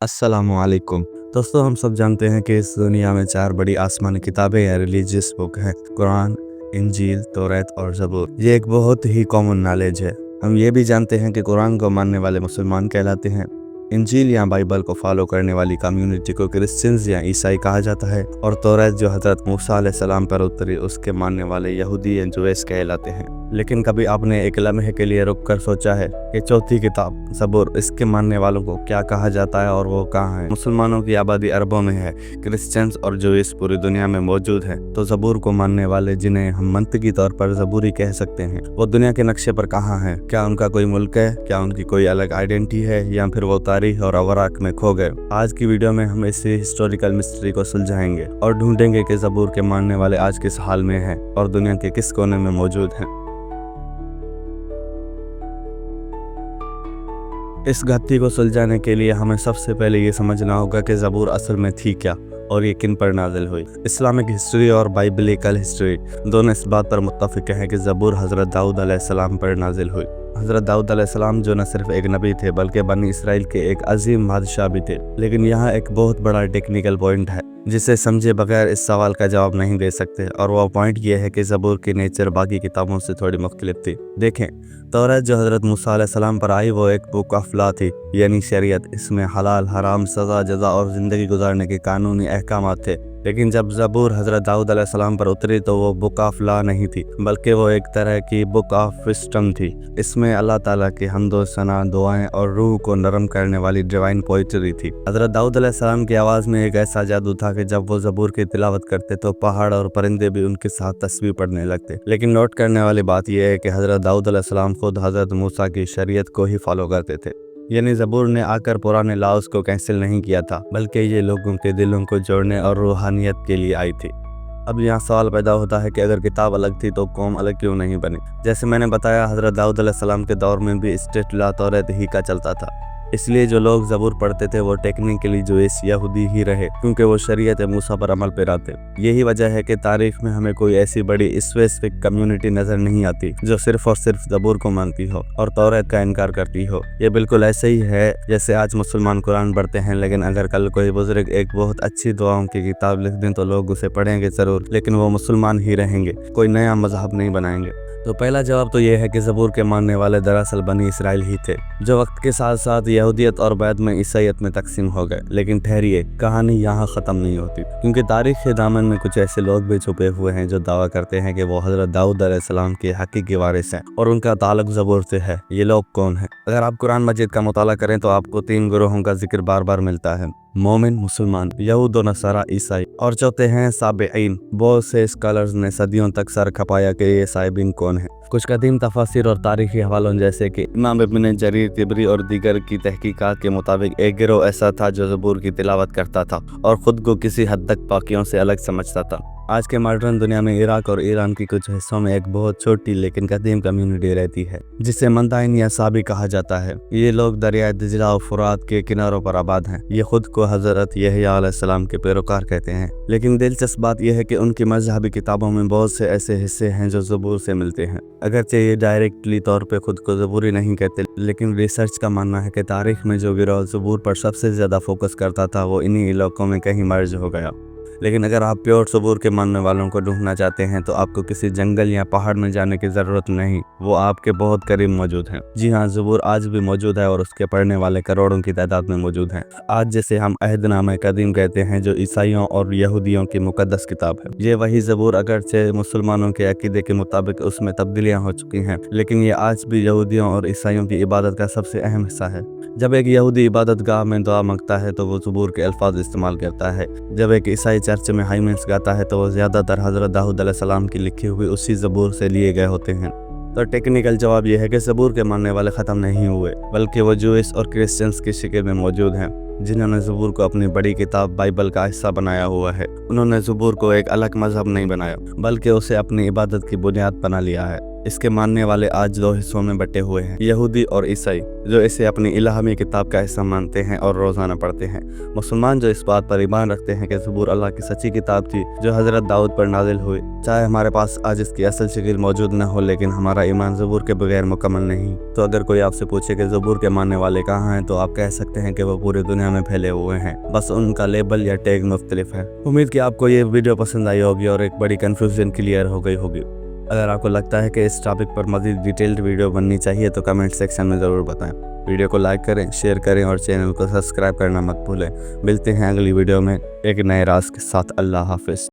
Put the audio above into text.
अस्सलामुअलैकुम। दोस्तों, हम सब जानते हैं कि इस दुनिया में 4 बड़ी आसमानी किताबें या रिलीजियस बुक हैं: कुरान, इंजील, तौरात और ज़बूर। ये एक बहुत ही कॉमन नॉलेज है। हम ये भी जानते हैं कि कुरान को मानने वाले मुसलमान कहलाते हैं, इंजील या बाइबल को फॉलो करने वाली कम्युनिटी को क्रिश्चियंस या ईसाई कहा जाता है, और तौरात जो हज़रत मूसा अलैहिस्सलाम पर उतरी उसके मानने वाले यहूदी या जूस कहलाते हैं। लेकिन कभी आपने एक लम्हे के लिए रुक कर सोचा है कि चौथी किताब ज़बूर, इसके मानने वालों को क्या कहा जाता है और वो कहाँ है? मुसलमानों की आबादी अरबों में है, क्रिश्चियंस और जूस पूरी दुनिया में मौजूद है। तो ज़बूर को मानने वाले, जिन्हें हम मंतकी तौर पर ज़बूरी कह सकते हैं, वो दुनिया के नक्शे पर कहाँ है? क्या उनका कोई मुल्क है? क्या उनकी कोई अलग आइडेंटिटी है, या फिर वो तारीख और अवराक में खो गए? आज की वीडियो में हम इसी हिस्टोरिकल मिस्ट्री को सुलझाएंगे और ढूंढेंगे कि ज़बूर के मानने वाले आज किस हाल में हैं और दुनिया के किस कोने में मौजूद हैं। इस घाटी को सुलझाने के लिए हमें सबसे पहले ये समझना होगा कि ज़बूर असल में थी क्या और ये किन पर नाजिल हुई। इस्लामिक हिस्ट्री और बाइबलिकल हिस्ट्री दोनों इस बात पर मुत्तफिक हैं कि ज़बूर हज़रत दाऊद अलैहिस्सलाम पर नाजिल हुई। हज़रत दाऊद अलैहिस्सलाम जो न सिर्फ एक नबी थे बल्कि बनी इसराइल के एक अजीम बादशाह भी थे। लेकिन यहाँ एक बहुत बड़ा टेक्निकल पॉइंट है जिसे समझे बगैर इस सवाल का जवाब नहीं दे सकते, और वह पॉइंट ये है कि ज़बूर की नेचर बाकी किताबों से थोड़ी मुख्तलिफ थी। देखें, तौरात जो हज़रत मूसा अलैहिस्सलाम पर आई वो एक बुक ऑफ लॉ थी, यानी शरीयत। इसमें हलाल, हराम, सज़ा, जज़ा और ज़िंदगी गुजारने के कानूनी अहकामात थे। लेकिन जब ज़बूर हज़रत दाऊद अलैहिस्सलाम पर उतरी तो वो बुक ऑफ लॉ नहीं थी, बल्कि वो एक तरह की बुक ऑफ विस्डम थी। इसमें अल्लाह ताला की हम्दो सना, दुआएं और रूह को नरम करने वाली डिवाइन पोइट्री थी। हज़रत दाऊद अलैहिस्सलाम की आवाज़ में एक ऐसा जादू था कि जब वो ज़बूर की तिलावत करते तो पहाड़ और परिंदे भी उनके साथ तस्बीह पढ़ने लगते। लेकिन नोट करने वाली बात यह है कि हज़रत दाऊद अलैहिस्सलाम खुद हज़रत मूसा की शरीयत को ही फॉलो करते थे, यानी ज़बूर ने आकर पुराने लॉज को कैंसिल नहीं किया था, बल्कि ये लोगों के दिलों को जोड़ने और रूहानियत के लिए आई थी। अब यहाँ सवाल पैदा होता है कि अगर किताब अलग थी तो कौम अलग क्यों नहीं बनी? जैसे मैंने बताया, हज़रत दाऊद अलैहिस्सलाम के दौर में भी स्टेट लॉ तौरात ही का चलता था, इसलिए जो लोग ज़बूर पढ़ते थे वो टेक्निकली जूस यहूदी ही रहे, क्योंकि वो शरीयत मूसा पर अमल पेरा थे। यही वजह है कि तारीख में हमें कोई ऐसी बड़ी स्पेसिफिक कम्युनिटी नज़र नहीं आती जो सिर्फ और सिर्फ ज़बूर को मानती हो और तौरात का इनकार करती हो। ये बिल्कुल ऐसे ही है जैसे आज मुसलमान कुरान पढ़ते हैं, लेकिन अगर कल कोई बुजुर्ग एक बहुत अच्छी दुआओं की किताब लिख दें तो लोग उसे पढ़ेंगे ज़रूर, लेकिन वो मुसलमान ही रहेंगे, कोई नया मजहब नहीं बनाएंगे। तो पहला जवाब तो ये है कि ज़बूर के मानने वाले दरअसल बनी इसराइल ही थे, जो वक्त के साथ साथ यहूदियत और बाद में ईसाईयत में तकसीम हो गए। लेकिन ठहरिए, कहानी यहाँ ख़त्म नहीं होती, क्योंकि तारीख के दामन में कुछ ऐसे लोग भी छुपे हुए हैं जो दावा करते हैं कि वो हज़रत दाऊद अलैहिस्सलाम के हकीकी वारिस हैं और उनका ताल्लुक ज़बूर से है। ये लोग कौन हैं? अगर आप कुरान मजीद का मुताला करें तो आपको 3 ग्रोहों का जिक्र बार बार मिलता है: मोमिन मुसलमान, यहूद व नसारा ईसाई, और चौथे हैं साबिईन। बहुत से स्कॉलर्स ने सदियों तक सर खपाया कि ये साबिईन कौन है। कुछ कदीम तफासिर और तारीखी हवालों जैसे कि इमाम इब्न जरीर तिबरी और दीगर की तहकीकात के मुताबिक एक गिरोह ऐसा था जो ज़बूर की तिलावत करता था और ख़ुद को किसी हद तक बाकियों से अलग समझता था। आज के मॉडर्न दुनिया में इराक और ईरान की कुछ हिस्सों में एक बहुत छोटी लेकिन कदीम कम्युनिटी रहती है जिसे मंदाइन या साबी कहा जाता है। ये लोग दरिया दिजला और फुरात के किनारों पर आबाद हैं। ये खुद को हज़रत यहया अलैहिस्सलाम के पैरोकार कहते हैं। लेकिन दिलचस्प बात यह है कि उनकी मजहबी किताबों में बहुत से ऐसे हिस्से हैं जो ज़बूर से मिलते हैं। अगरचे ये डायरेक्टली तौर पे खुद को ज़बूरी नहीं कहते, लेकिन रिसर्च का मानना है कि तारीख में जो गिरोह ज़बूर पर सबसे ज़्यादा फोकस करता था वो इन्हीं इलाकों में कहीं मर्ज हो गया। लेकिन अगर आप प्योर ज़बूर के मानने वालों को ढूंढना चाहते हैं तो आपको किसी जंगल या पहाड़ में जाने की ज़रूरत नहीं, वो आपके बहुत करीब मौजूद हैं। जी हाँ, ज़बूर आज भी मौजूद है और उसके पढ़ने वाले करोड़ों की तादाद में मौजूद हैं। आज जैसे हम अहदनामे कदीम कहते हैं, जो ईसाइयों और यहूदियों की मुकद्दस किताब है। ये वही ज़बूर, अगरचे मुसलमानों के अकीदे के मुताबिक उसमें तब्दीलियाँ हो चुकी हैं, लेकिन ये आज भी यहूदियों और ईसाइयों की इबादत का सबसे अहम हिस्सा है। जब एक यहूदी इबादत गाह में दुआ मांगता है तो वो ज़बूर के अल्फाज इस्तेमाल करता है। जब एक ईसाई चर्च में हाइमेंस गाता है तो वो ज़्यादातर हज़रत दाऊद अलैहिस्सलाम की लिखी हुई उसी ज़बूर से लिए गए होते हैं। तो टेक्निकल जवाब यह है कि ज़बूर के मानने वाले ख़त्म नहीं हुए, बल्कि वो जूस और क्रिश्चियंस की शिकल में मौजूद हैं, जिन्होंने ज़बूर को अपनी बड़ी किताब बाइबल का हिस्सा बनाया हुआ है। उन्होंने ज़बूर को एक अलग मजहब नहीं बनाया, बल्कि उसे अपनी इबादत की बुनियाद बना लिया है। اس کے ماننے والے آج دو حصوں میں بٹے ہوئے ہیں، یہودی اور عیسائی، جو اسے اپنی الہامی کتاب کا حصہ مانتے ہیں اور روزانہ پڑھتے ہیں۔ مسلمان جو اس بات پر ایمان رکھتے ہیں کہ زبور اللہ کی سچی کتاب تھی جو حضرت داؤد پر نازل ہوئی، چاہے ہمارے پاس آج اس کی اصل شکل موجود نہ ہو، لیکن ہمارا ایمان زبور کے بغیر مکمل نہیں۔ تو اگر کوئی آپ سے پوچھے کہ زبور کے ماننے والے کہاں ہیں، تو آپ کہہ سکتے ہیں کہ وہ پوری دنیا میں پھیلے ہوئے ہیں، بس ان کا لیبل یا ٹیگ مختلف ہے۔ امید کہ آپ کو یہ ویڈیو پسند آئی ہوگی اور ایک بڑی کنفیوژن کلیئر ہو گئی ہوگی۔ اگر آپ کو لگتا ہے کہ اس ٹاپک پر مزید ڈیٹیلڈ ویڈیو بننی چاہیے تو کمنٹ سیکشن میں ضرور بتائیں۔ ویڈیو کو لائک کریں، شیئر کریں اور چینل کو سبسکرائب کرنا مت بھولیں۔ ملتے ہیں اگلی ویڈیو میں ایک نئے راز کے ساتھ۔ اللہ حافظ۔